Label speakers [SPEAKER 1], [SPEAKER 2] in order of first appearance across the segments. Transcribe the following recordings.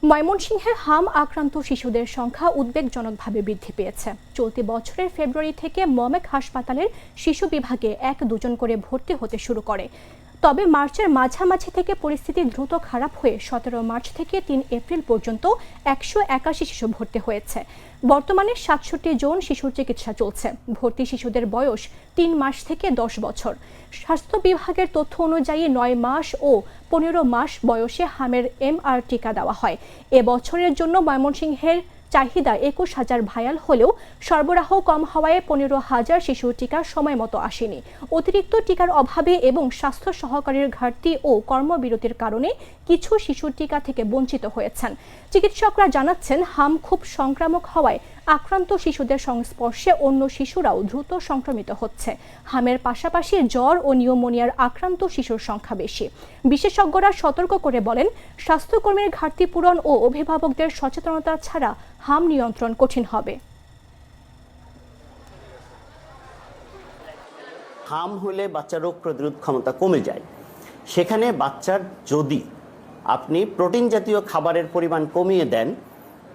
[SPEAKER 1] ময়মনসিংহে হাম আক্রান্ত শিশুদের সংখ্যা উদ্বেগজনকভাবে বৃদ্ধি পেয়েছে। চলতি বছরের ফেব্রুয়ারি থেকে মমেক হাসপাতালের শিশু বিভাগে 1-2 জন করে ভর্তি হতে শুরু করে। তবে মার্চের মাঝামাঝি থেকে পরিস্থিতি দ্রুত খারাপ হয়ে 17 মার্চ থেকে 3 এপ্রিল পর্যন্ত 181 শিশু ভর্তি হয়েছে। বর্তমানে 67 জন শিশুর চিকিৎসা চলছে। ভর্তি শিশুদের বয়স 3 মাস থেকে 10 বছর। স্বাস্থ্য বিভাগের তথ্য অনুযায়ী 9 মাস ও 15 মাস বয়সে হামের MR টিকা দেওয়া হয়। এবছরের জন্য ময়মনসিংহের চাহিদা 21,000 ভায়াল হলেও সরবরাহ কম হওয়ায় 15,000 শিশুর টিকা সময় মতো আসেনি। অতিরিক্ত টিকার অভাবে এবং স্বাস্থ্য সহকারীর ঘাটতি ও কর্মবিরতির কারণে কিছু শিশু টিকা থেকে বঞ্চিত হয়েছেন। চিকিৎসকরা জানাচ্ছেন, হাম খুব সংক্রামক হওয়ায় আক্রান্ত শিশুদের সংস্পর্শে অন্য শিশুরাও দ্রুত সংক্রমিত হচ্ছে। হামের পাশাপাশি জ্বর ও নিউমোনিয়ার আক্রান্ত শিশুর সংখ্যা বেশি। বিশেষজ্ঞরা সতর্ক করে বলেন, স্বাস্থ্যকর্মীর ঘাটতি পূরণ ও অভিভাবকদের সচেতনতা ছাড়া হাম নিয়ন্ত্রণ কঠিন হবে।
[SPEAKER 2] হাম হলে বাচ্চার রোগ প্রতিরোধ ক্ষমতা কমে যায়। সেখানে বাচ্চার যদি আপনি প্রোটিন জাতীয় খাবারের পরিমাণ কমিয়ে দেন,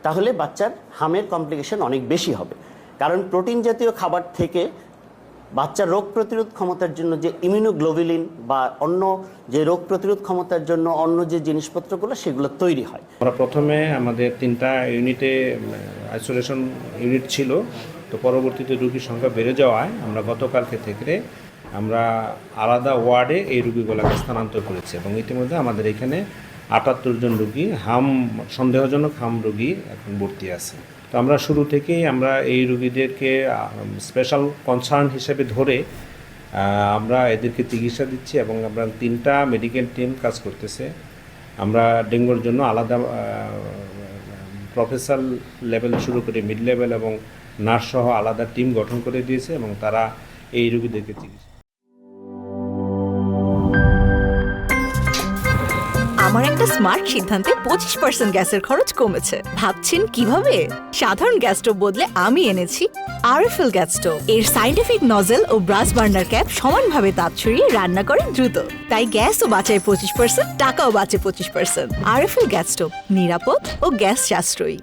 [SPEAKER 2] তাহলে বাচ্চার হামের কমপ্লিকেশন অনেক বেশি হবে। কারণ প্রোটিন জাতীয় খাবার থেকে বাচ্চার রোগ প্রতিরোধ ক্ষমতার জন্য যে ইমিউনোগ্লোবুলিন বা অন্য যে রোগ প্রতিরোধ ক্ষমতার জন্য অন্য যে জিনিসপত্রগুলো সেগুলো তৈরি হয়।
[SPEAKER 3] আমরা প্রথমে আমাদের 3টা ইউনিটে আইসোলেশন ইউনিট ছিল, তো পরবর্তীতে রোগীর সংখ্যা বেড়ে যাওয়ায় আমরা গতকালকে থেকে আমরা আলাদা ওয়ার্ডে এই রোগীগুলোকে স্থানান্তর করেছি এবং ইতিমধ্যে আমাদের এখানে 78 জন রোগী সন্দেহজনক হাম রোগী এখন ভর্তি আছে। তো আমরা শুরু থেকেই আমরা এই রোগীদেরকে স্পেশাল কনসার্ন হিসেবে ধরে আমরা এদেরকে চিকিৎসা দিচ্ছি এবং আমরা 3টা মেডিকেল টিম কাজ করতেছে। আমরা ডেঙ্গুর জন্য আলাদা প্রফেসর লেভেল শুরু করে মিড লেভেল এবং নার্স সহ আলাদা টিম গঠন করে দিয়েছে এবং তারা এই রোগীদেরকে চিকিৎসা।
[SPEAKER 4] আমার একটা স্মার্ট সিদ্ধান্তে 25% গ্যাসের খরচ কমেছে। ভাবছেন কিভাবে? সাধারণ গ্যাস স্টোভ বদলে আমি এনেছি আরএফএল গ্যাস স্টোভ। এর সাইন্টিফিক নজল ও ব্রাস বার্নার ক্যাপ সমানভাবে তাপ ছড়িয়ে রান্না করে দ্রুত। তাই গ্যাসও বাঁচায় 25%, টাকাও বাঁচে 25%। আরএফএল গ্যাস স্টোভ নিরাপদ ও গ্যাস সাশ্রয়ী।